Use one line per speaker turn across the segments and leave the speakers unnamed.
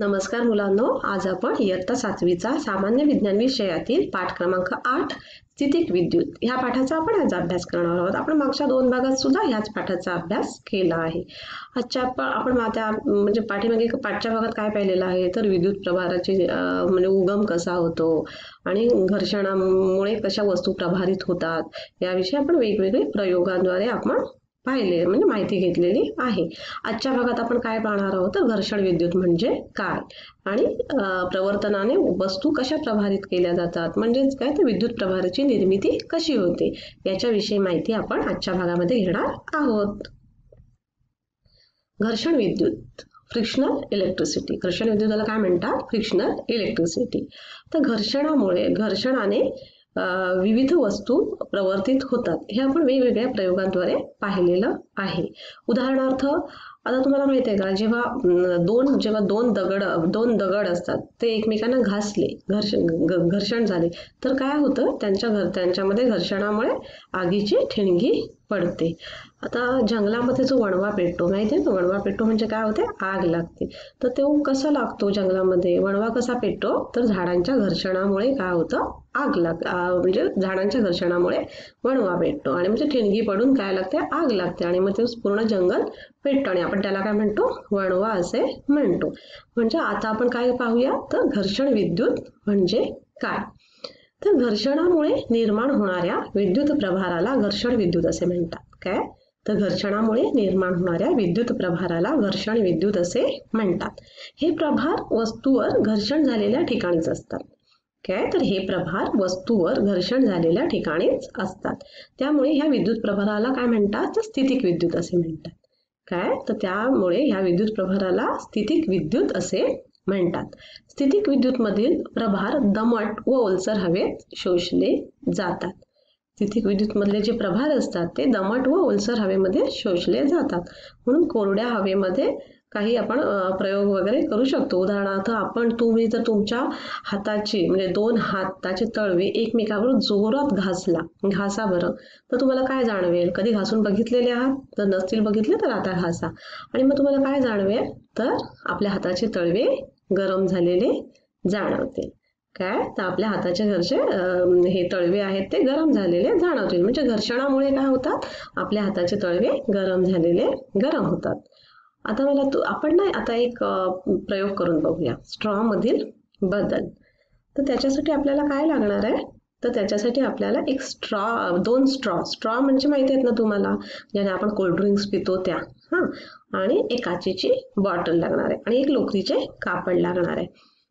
नमस्कार मुलांनो, आज आपण इयत्ता 7वीचा सामान्य विज्ञान विषयातील पाठ क्रमांक 8 स्थितिक विद्युत ह्या पाठाचा आपण आज अभ्यास करणार आहोत. आपण मागच्या 2 भागात सुद्धा ह्याच पाठाचा अभ्यास केला आहे. आजच्या आपण म्हणजे पाठीमागे पाठच्या भागात काय पाहिलेलं आहे तर विद्युत प्रभाराची म्हणजे उगम कसा होतो आणि घर्षणामुळे कशा वस्तू प्रभारित होतात याविषयी आपण वेगवेगळे प्रयोगांद्वारे आपण पाहिले म्हणजे माहिती घेतलेली आहे. आजच्या भागात आपण काय पाहणार आहोत तर घर्षण विद्युत म्हणजे काय आणि प्रवर्तनाने वस्तू कशा प्रभारित केल्या जातात म्हणजेच काय तर विद्युत प्रभाराची निर्मिती कशी होते याच्याविषयी माहिती आपण आजच्या भागामध्ये घेणार आहोत. घर्षण विद्युत फ्रिक्शनल इलेक्ट्रिसिटी. घर्षण विद्युताला काय म्हणतात? Frictional electricity. तर घर्षणाने विविध वस्तू प्रवर्तित होतात हे आपण वेगवेगळ्या प्रयोगांद्वारे पाहिलेलं आहे. उदाहरणार्थ आता तुम्हाला माहिती आहे का जेव्हा दोन दगड असतात ते एकमेकांना घासले घर्षण झाले तर काय होतं त्यांच्यामध्ये घर्षणामुळे आगीची ठिणगी पडते. आता जंगलामध्ये जो वणवा पेटतो माहिती आहे, वणवा पेटतो म्हणजे काय होते? आग लागते. तर तो कसा लागतो जंगलामध्ये? वणवा कसा पेटतो तर झाडांच्या घर्षणामुळे काय होतं? म्हणजे झाडांच्या घर्षणामुळे वणवा पेटतो आणि म्हणजे ठिणगी पडून काय लागते? आग लागते आणि मग ते पूर्ण जंगल पेटतो आणि आपण त्याला काय म्हणतो? वणवा असे म्हणतो. म्हणजे आता आपण काय पाहूया तर घर्षण विद्युत म्हणजे काय. तर घर्षणामुळे निर्माण होणाऱ्या विद्युत प्रभाराला घर्षण विद्युत असे म्हणतात. काय तर घर्षणामुळे निर्माण होणाऱ्या विद्युत प्रभाराला घर्षण विद्युत असे म्हणतात. हे प्रभार वस्तूवर घर्षण झालेल्या ठिकाणीच असतात. काय तर हे प्रभार वस्तूवर घर्षण झालेल्या ठिकाणीच असतात. त्यामुळे ह्या विद्युत प्रभाराला काय म्हणतात तर स्थितिक विद्युत असे म्हणतात. काय तर त्यामुळे ह्या विद्युत प्रभाराला स्थितिक विद्युत असे म्हणतात. स्थितिक विद्युत मधील प्रभार दमट व ओलसर हवेत शोषले जातात. स्थितिक विद्युत मधले जे प्रभार असतात ते दमट व ओलसर हवेमध्ये शोषले जातात. म्हणून कोरड्या हवेमध्ये काही आपण प्रयोग वगैरे करू शकतो. उदाहरणार्थ तुम्ही जर तुमच्या हाताची म्हणजे 2 हाताचे तळवे एकमेकावर जोरात घासा बरं, तर तुम्हाला काय जाणवेल? कधी घासून बघितलेले आहात? जर नसतील बघितले तर आता घासा आणि मग तुम्हाला काय जाणवेल तर आपल्या हाताचे तळवे गरम झालेले जाणवतील. काय तर आपल्या हाताचे हे तळवे आहेत ते गरम झालेले जाणवतील. म्हणजे घर्षणामुळे काय होतात? आपल्या हाताचे तळवे गरम होतात. आता आपण आता एक प्रयोग करून बघूया. स्ट्रॉ मधील बदल. तर त्याच्यासाठी आपल्याला काय लागणार आहे तर त्याच्यासाठी आपल्याला एक दोन स्ट्रॉ म्हणजे माहिती आहेत ना तुम्हाला, ज्याने आपण कोल्ड्रिंक्स पितो त्या आणि एक काचेची बॉटल लागणार आहे आणि एक लोकरीचे कापड लागणार आहे.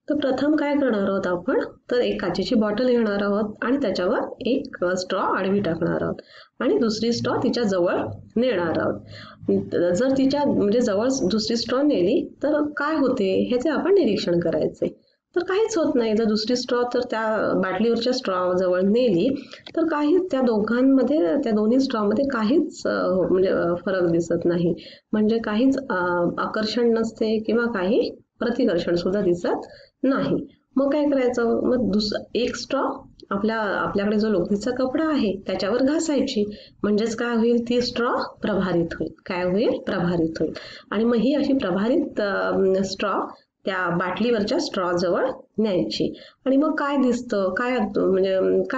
तर प्रथम काय करणार आहोत आपण तर एक काचेची बॉटल घेणार आहोत आणि त्याच्यावर एक स्ट्रॉ आडवी टाकणार आहोत आणि दुसरी स्ट्रॉ तिच्या जवळ नेणार आहोत. जर तिच्या म्हणजे जवळ दुसरी स्ट्रॉ नेली तर काय होते ह्याचे आपण निरीक्षण करायचे. तर काहीच होत नाही. जर दुसरी स्ट्रॉ तर त्या बाटलीवरच्या स्ट्रॉ जवळ नेली तर काहीच त्या दोन्ही स्ट्रॉमध्ये काहीच म्हणजे फरक दिसत नाही. म्हणजे काहीच आकर्षण नसते किंवा काही प्रतिकर्षण सुद्धा दिसत नाही. मग काय करायचं? मग एक स्ट्रॉ आपल्याकडे जो लोकरीचा कपडा आहे त्याच्यावर घासायची. म्हणजेच काय होईल? ती स्ट्रॉ प्रभारित होईल. काय होईल? प्रभारित होईल. आणि मग ही अशी प्रभारित स्ट्रॉ त्या बाटलीवरच्या स्ट्रॉ जवळ न्यायची आणि मग काय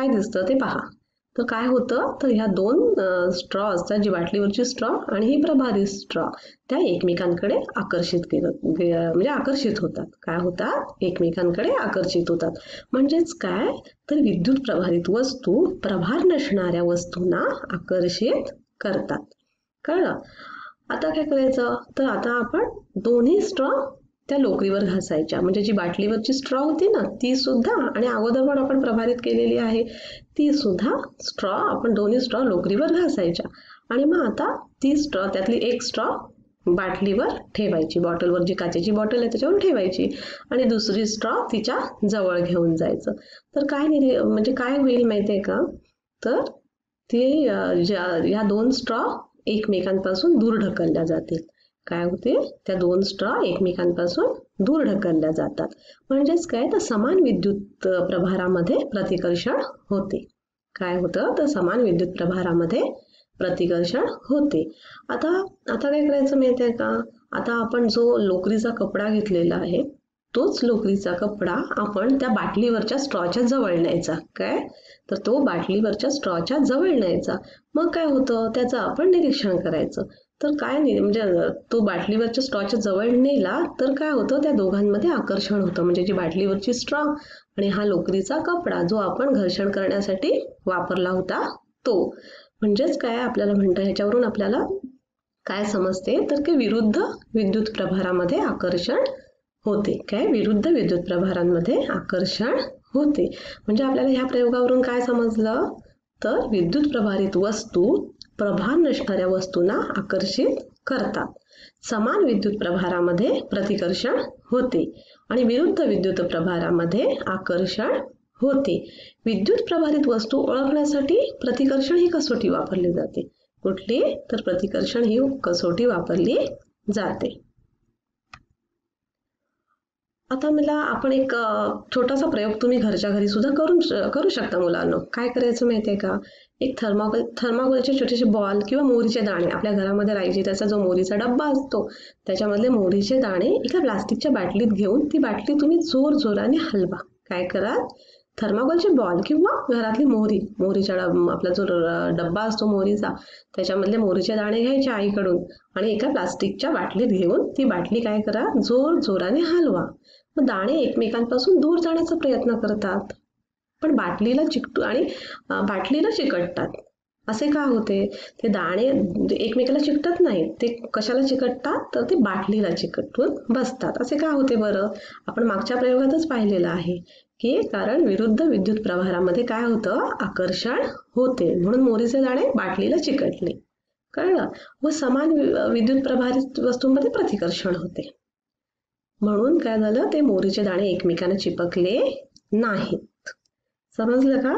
दिसतं ते पहा. तर काय होतं तर ह्या 2 स्ट्रॉ असतात, जी बाटलीवरची स्ट्रॉ आणि ही प्रभारित स्ट्रॉ, त्या एकमेकांकडे आकर्षित होतात. काय होतात? एकमेकांकडे आकर्षित होतात. म्हणजेच काय तर विद्युत प्रभारित वस्तू प्रभार नसणाऱ्या वस्तूंना आकर्षित करतात. कळलं? आता काय करायचं तर आता आपण दोन्ही स्ट्रॉ त्या लोकरीवर घासायच्या. म्हणजे जी बाटलीवरची स्ट्रॉ होती ना ती सुद्धा आणि अगोदर पण आपण प्रभारित केलेली आहे ती सुद्धा स्ट्रॉ आपण दोन्ही स्ट्रॉ लोकरीवर घासायच्या आणि मग आता ती स्ट्रॉ त्यातली एक स्ट्रॉ बाटलीवर ठेवायची. बॉटलवर जी काचेची बॉटल आहे त्याच्यावर ठेवायची आणि दुसरी स्ट्रॉ तिच्या जवळ घेऊन जायचं. तर काय होईल माहिती आहे का तर ते या 2 स्ट्रॉ एकमेकांपासून दूर ढकलल्या जातील. काय होते? त्या 2 स्ट्रॉ एकमेकांपासून दूर ढकलल्या जातात. म्हणजेच काय तर समान विद्युत प्रभारामध्ये प्रतिकर्षण होते. काय होतं तर समान विद्युत प्रभारामध्ये प्रतिकर्षण होते. आता काय करायचं माहिती आहे का? आता आपण जो लोकरीचा कपडा घेतलेला आहे तोच लोकरीचा कपडा आपण त्या बाटलीवरच्या स्ट्रॉच्या जवळ न्यायचा. काय तर तो बाटलीवरच्या स्ट्रॉच्या जवळ न्यायचा. मग काय होतं त्याचं आपण निरीक्षण करायचं. तर काय नाही म्हणजे तो बाटलीवरच्या स्ट्रॉच्या जवळ नेला तर काय होतं त्या दोघांमध्ये आकर्षण होतं. म्हणजे जी बाटलीवरची स्ट्रॉ आणि हा लोकरीचा कपडा जो आपण घर्षण करण्यासाठी वापरला होता तो. म्हणजेच काय आपल्याला म्हणतं ह्याच्यावरून आपल्याला काय समजते तर की विरुद्ध विद्युत प्रभारामध्ये आकर्षण होते. काय विरुद्ध विद्युत प्रभारांमध्ये आकर्षण होते. म्हणजे आपल्याला ह्या प्रयोगावरून काय समजलं तर विद्युत प्रभारित वस्तू प्रभार नसणाऱ्या वस्तूंना आकर्षित करतात. समान विद्युत प्रभारामध्ये प्रतिकर्षण होते आणि विरुद्ध विद्युत प्रभारामध्ये आकर्षण होते. विद्युत प्रभारित वस्तू ओळखण्यासाठी प्रतिकर्षण ही कसोटी वापरली जाते. कुठली तर प्रतिकर्षण ही कसोटी वापरली जाते. आता मला आपण एक छोटासा प्रयोग तुम्ही घरच्या घरी सुद्धा करू शकता मुलांनो. काय करायचं माहितीये का एक थर्माकोलचे छोटेसे बॉल किंवा मोहरीचे दाणे आपल्या घरामध्ये राहायचे. त्याचा जो मोहरीचा डब्बा असतो त्याच्यामधले मोहरीचे दाणे एका प्लास्टिकच्या बाटलीत घेऊन ती बाटली तुम्ही जोराने हलवा. काय करा थर्माकोलचे बॉल किंवा घरातली मोहरीचा आपला जो डब्बा असतो मोहरीचा त्याच्यामधले मोहरीचे दाणे घ्यायचे आईकडून आणि एका प्लास्टिकच्या बाटलीत घेऊन ती बाटली काय करा जोराने हलवा. मग दाणे एकमेकांपासून दूर जाण्याचा प्रयत्न करतात पण बाटलीला चिकटतात. असे का होते ते दाणे एकमेकाला चिकटत नाहीत. ते कशाला चिकटतात तर ते बाटलीला चिकटून बसतात. असे का होते बरं. आपण मागच्या प्रयोगातच पाहिलेलं आहे की कारण विरुद्ध विद्युत प्रभारामध्ये काय होतं आकर्षण होते म्हणून मोहरीचे दाणे बाटलीला चिकटले. कळलं. व समान विद्युत प्रभारित वस्तूंमध्ये प्रतिकर्षण होते म्हणून काय झालं ते मोहरीचे दाणे एकमेकांना चिपकले नाहीत. समजलं का.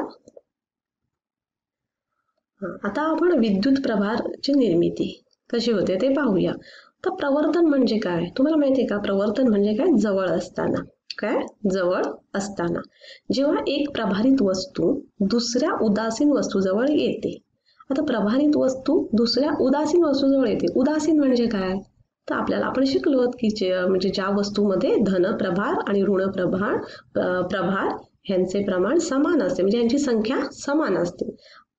आता आपण विद्युत प्रभारची निर्मिती कशी होते ते पाहूया. तर प्रवर्तन म्हणजे काय तुम्हाला माहिती आहे का. प्रवर्तन म्हणजे काय जवळ असताना जेव्हा एक प्रभारित वस्तू दुसऱ्या उदासीन वस्तूजवळ येते. आता प्रभारित वस्तू दुसऱ्या उदासीन वस्तूजवळ येते. उदासीन म्हणजे काय तर आपल्याला आपण शिकलो की म्हणजे ज्या वस्तूमध्ये धन प्रभार आणि ऋण प्रभार ह्यांचे प्रमाण समान असते म्हणजे यांची संख्या समान असते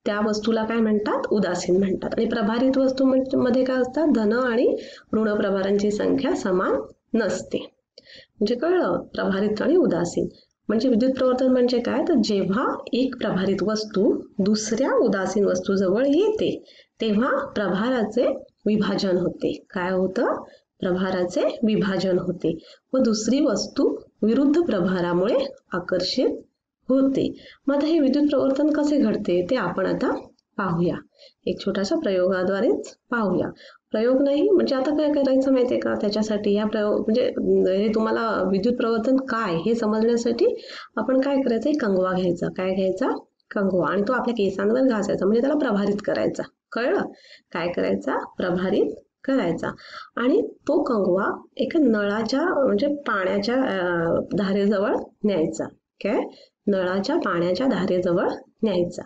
त्या वस्तूला काय म्हणतात उदासीन म्हणतात. आणि प्रभारित वस्तू मध्ये काय असतात धन आणि ऋण प्रभारांची संख्या समान नसते. म्हणजे कळलं प्रभारित आणि उदासीन. म्हणजे विद्युत प्रवर्तन म्हणजे काय तर जेव्हा एक प्रभारित वस्तू दुसऱ्या उदासीन वस्तूजवळ येते तेव्हा प्रभाराचे विभाजन होते. काय होतं प्रभाराचे विभाजन होते व दुसरी वस्तू विरुद्ध प्रभारामुळे आकर्षित होते. मग आता हे विद्युत प्रवर्तन कसे घडते ते आपण आता पाहूया. एक छोटासा प्रयोगाद्वारेच पाहूया. प्रयोग नाही म्हणजे आता काय करायचं माहितीये का त्याच्यासाठी या प्रयोग म्हणजे हे तुम्हाला विद्युत प्रवर्तन काय हे समजण्यासाठी आपण काय करायचं एक कंगवा घ्यायचा. काय घ्यायचा कंगवा आणि तो आपल्या केसांवर घासायचा म्हणजे त्याला प्रभारित करायचा. कळलं. काय करायचा प्रभारित करायचा आणि तो कंगवा एका नळाच्या म्हणजे पाण्याच्या धारेजवळ न्यायचा. काय नळाच्या पाण्याच्या धारेजवळ न्यायचा.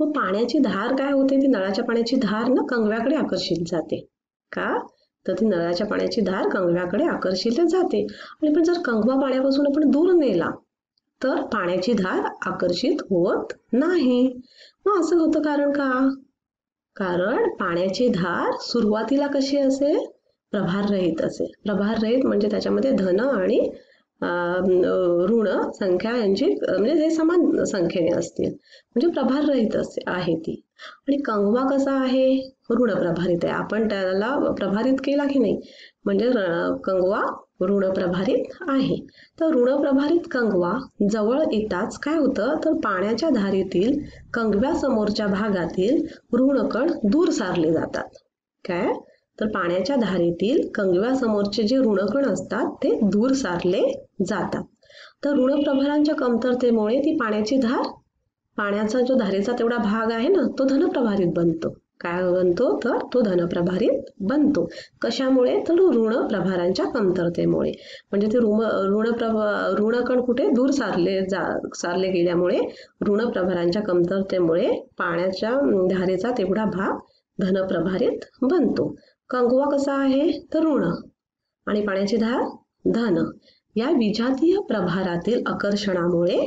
मग पाण्याची धार काय होते ती नळाच्या पाण्याची धार ना कंगव्याकडे आकर्षित जाते. का तर ती नळाच्या पाण्याची धार कंगव्याकडे आकर्षित जाते. आणि पण जर कंगवा पाण्यापासून आपण दूर नेला तर पाण्याची धार आकर्षित होत नाही. मग असं होतं कारण का कारण पाण्याची धार सुरुवातीला कशी असेल प्रभाररहित असेल. प्रभाररहित म्हणजे त्याच्यामध्ये धन आणि ऋण संख्या यांची म्हणजे हे समान संख्येने असतील म्हणजे प्रभाररहित आहे ती. आणि कंगवा कसा आहे ऋण प्रभारित आहे. आपण त्याला प्रभारित केला की नाही म्हणजे कंगवा ऋण प्रभारित आहे. तर ऋण प्रभारित कंगवा जवळ येताच काय होतं तर पाण्याच्या धारेतील कंगव्या समोरच्या भागातील ऋणकण दूर सारले जातात. काय तर पाण्याच्या धारेतील कंगव्या समोरचे जे ऋणकण असतात ते दूर सारले जातात. तर ऋण प्रभारांच्या कमतरतेमुळे ती पाण्याची धार पाण्याचा जो धारेचा तेवढा भाग आहे ना तो धनप्रभारित बनतो. काय बनतो तर तो धनप्रभारित बनतो. कशामुळे तर ऋण प्रभारांच्या कमतरतेमुळे. म्हणजे ते ऋणकण कुठे दूर सारले गेल्यामुळे ऋण प्रभारांच्या कमतरतेमुळे पाण्याच्या धारेचा तेवढा भाग धनप्रभारित बनतो. कंगवा कसा आहे तर ऋण आणि पाण्याची धार धन. या विजातीय प्रभारातील आकर्षणामुळे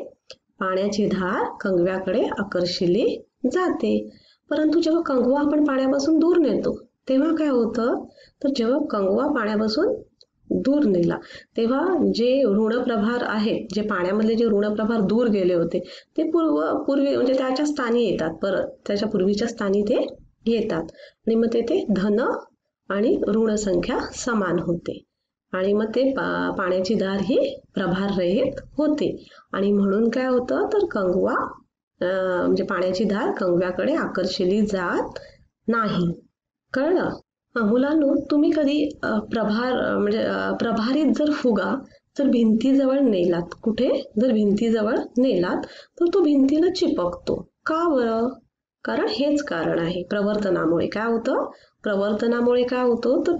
पाण्याची धार कंगव्याकडे आकर्षिली जाते. परंतु जेव्हा कंगवा आपण पाण्यापासून दूर नेतो तेव्हा काय होतं, तर जेव्हा कंगवा पाण्यापासून दूर नेला तेव्हा जे ऋणप्रभार आहेत, जे पाण्यामधले जे ऋणप्रभार दूर गेले होते ते पूर्वी म्हणजे त्याच्या स्थानी येतात, परत त्याच्या पूर्वीच्या स्थानी ते येतात आणि मग ते धन आणि ऋण संख्या समान होते आणि मग ते पाण्याची धार ही प्रभाररहित होते आणि म्हणून काय होतं, तर कंगवा म्हणजे पाण्याची धार कंगव्याकडे आकर्षिली जात नाही. कळलं? मुलांनो, तुम्ही कधी प्रभारित जर फुगा जर भिंतीजवळ नेलात, कुठे जर भिंतीजवळ नेलात तर तो भिंतीला चिपकतो. का बरं? कारण हेच कारण आहे, प्रवर्तनामुळे. काय होतं? प्रवर्तनामुळे काय होतं, तर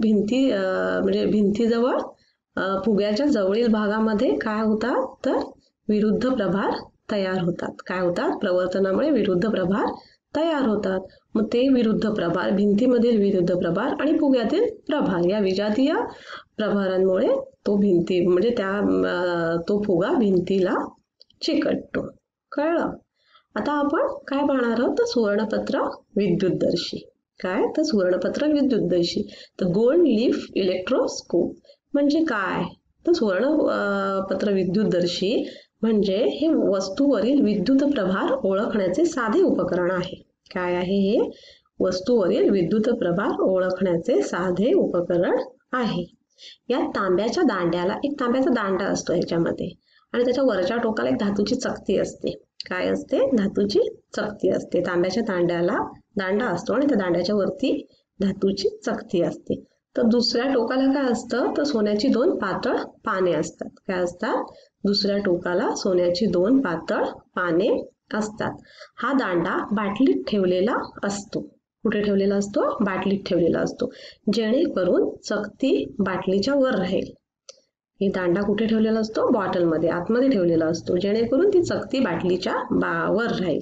भिंतीजवळ फुग्याच्या जवळील भागामध्ये काय होतात, तर विरुद्ध प्रभार तयार होतात. काय होतात? प्रवर्तनामुळे विरुद्ध प्रभार तयार होतात. मग ते विरुद्ध प्रभार, भिंतीमधील विरुद्ध प्रभार आणि फुग्यातील प्रभार या विजातीय प्रभारांमुळे तो फुगा भिंतीला चिकटतो. कळलं? आता आपण काय पाहणार आहोत, तर सुवर्णपत्र विद्युतदर्शी. काय? तर सुवर्णपत्र विद्युतदर्शी. तर गोल्ड लीफ इलेक्ट्रोस्कोप म्हणजे काय? तर सुवर्णपत्र विद्युतदर्शी म्हणजे हे वस्तूवरील विद्युत प्रभार ओळखण्याचे साधे उपकरण आहे. काय आहे हे? वस्तूवरील विद्युत प्रभार ओळखण्याचे साधे उपकरण आहे. या तांब्याच्या दांड्याला एक तांब्याचा दांडा असतो ह्याच्यामध्ये आणि त्याच्या वरच्या टोकाला एक धातूची चकती असते. काय असते? धातूची चकती असते. तांब्याच्या दांड्याला दांडा असतो आणि त्या दांड्याच्या वरती धातूची चकती असते. तर दुसऱ्या टोकाला काय असतं, तर सोन्याची 2 पातळ पाने असतात. काय असतात? दुसऱ्या टोकाला सोन्याची 2 पातळ पाने असतात. हा दांडा बाटलीत ठेवलेला असतो. कुठे ठेवलेला असतो? बाटलीत ठेवलेला असतो, जेणेकरून चकती बाटलीच्या वर राहील. ही दांडा कुठे ठेवलेला असतो? बॉटलमध्ये, आतमध्ये ठेवलेला असतो, जेणेकरून ती चकती बाटलीच्या वर राहील.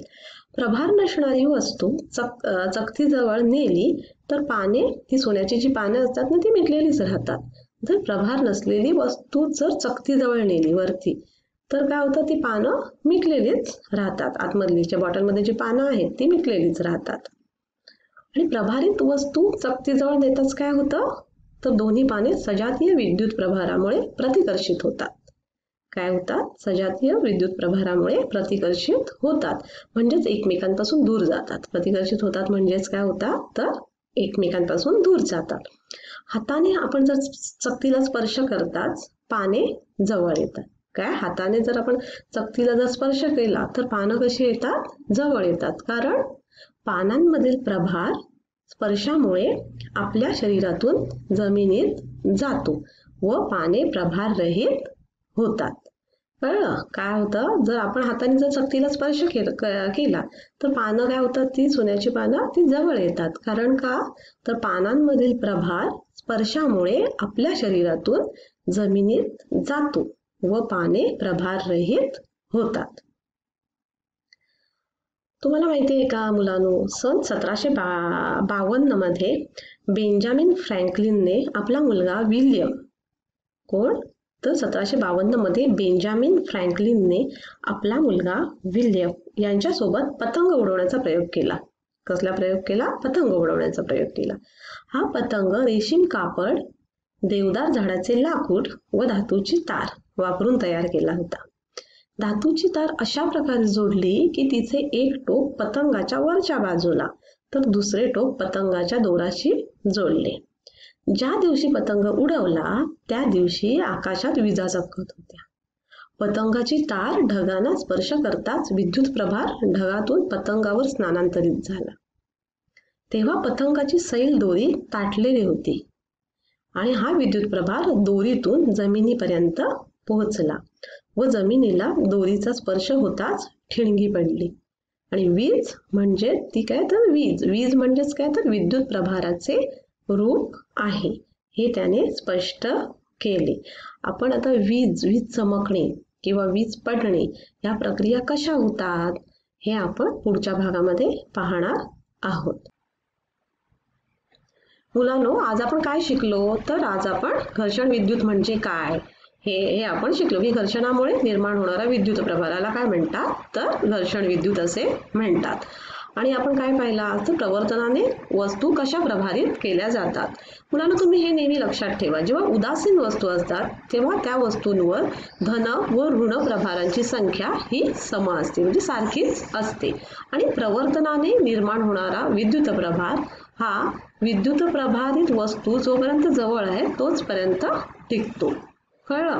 प्रभार नसणारी वस्तू चकतीजवळ नेली तर पाने, ती सोन्याची जी पाने असतात ना, ती मिटलेलीच राहतात. जर प्रभार नसलेली वस्तू जर चकतीजवळ नेली वरती तर काय होतं, ती पानं मिटलेलीच राहतात. आतमधली बॉटलमध्ये जी पानं आहेत ती मिटलेलीच राहतात. आणि प्रभारित वस्तू चकतीजवळ नेताच काय होतं, तर दोन्ही पाने सजातीय विद्युत प्रभारामुळे प्रतिकर्षित होतात. काय होतात? सजातीय विद्युत प्रभारामुळे प्रतिकर्षित होतात, म्हणजेच एकमेकांपासून दूर जातात. प्रतिकर्षित होतात म्हणजेच काय होतात, तर एकमेकांपासून दूर जातात. हाताने आपण जर चकतीला स्पर्श करताच पाने जवळ येतात. काय? हाताने जर आपण चकतीला जर स्पर्श केला तर पानं कशी येतात? जवळ येतात. कारण पानांमधील प्रभार स्पर्शामुळे आपल्या शरीरातून जमिनीत जातो व पाने प्रभाररहित होतात. कळलं? काय होतं, जर आपण हाताने जर चकतीला स्पर्श केला तर पानं काय होतात, ती सोन्याची पानं ती जवळ येतात. कारण का? तर पानांमधील प्रभार स्पर्शामुळे आपल्या शरीरातून जमिनीत जातो व पाने प्रभाररहित होतात. तुम्हाला माहिती आहे का मुलांनो, सन 1752 मध्ये बेंजामिन फ्रँकलिनने आपला मुलगा विल्यम, कोण? तर 1752 मध्ये बेंजामिन फ्रँकलिनने आपला मुलगा विल्यम यांच्यासोबत पतंग उडवण्याचा प्रयोग केला. कसला प्रयोग केला? पतंग उडवण्याचा प्रयोग केला. हा पतंग रेशीम कापड, देवदार झाडाचे लाकूड व धातूची तार वापरून तयार केला होता. धातूची तार अशा प्रकारे जोडली की तिचे एक टोक पतंगाच्या वरच्या बाजूला तर दुसरे टोक पतंगाच्या दोराशी जोडले. ज्या दिवशी पतंग उडवला त्या दिवशी आकाशात विजा चमकत होत्या. पतंगाची तार ढगांना स्पर्श करताच विद्युत प्रभार ढगातून पतंगावर स्थानांतरित झाला. तेव्हा पतंगाची सैल दोरी ताठलेली होती आणि हा विद्युत प्रभार दोरीतून जमिनीपर्यंत पोहोचला व जमिनीला दोरीचा स्पर्श होताच ठिणगी पडली. आणि वीज म्हणजे ती काय, तर वीज म्हणजेच काय, तर विद्युत प्रभाराचे रूप आहे हे त्याने स्पष्ट केले. आपण आता वीज चमकणे किंवा वीज पडणे या प्रक्रिया कशा होतात हे आपण पुढच्या भागामध्ये पाहणार आहोत. मुलांनो, आज आपण काय शिकलो, तर आज आपण घर्षण विद्युत म्हणजे काय हे आपण शिकलो की घर्षणामुळे निर्माण होणाऱ्या विद्युत प्रभाराला काय म्हणतात, तर घर्षण विद्युत असे म्हणतात. आणि आपण काय पाहिलं, तर प्रवर्तनाने वस्तू कशा प्रभारित केल्या जातात. मुलांना तुम्ही हे नेहमी लक्षात ठेवा, जेव्हा उदासीन वस्तू असतात तेव्हा त्या वस्तूंवर धन व ऋण प्रभारांची संख्या ही सम असते, म्हणजे सारखीच असते. आणि प्रवर्तनाने निर्माण होणारा विद्युत प्रभार हा विद्युत प्रभारित वस्तू जोपर्यंत जवळ आहे तोचपर्यंत टिकतो. कळलं?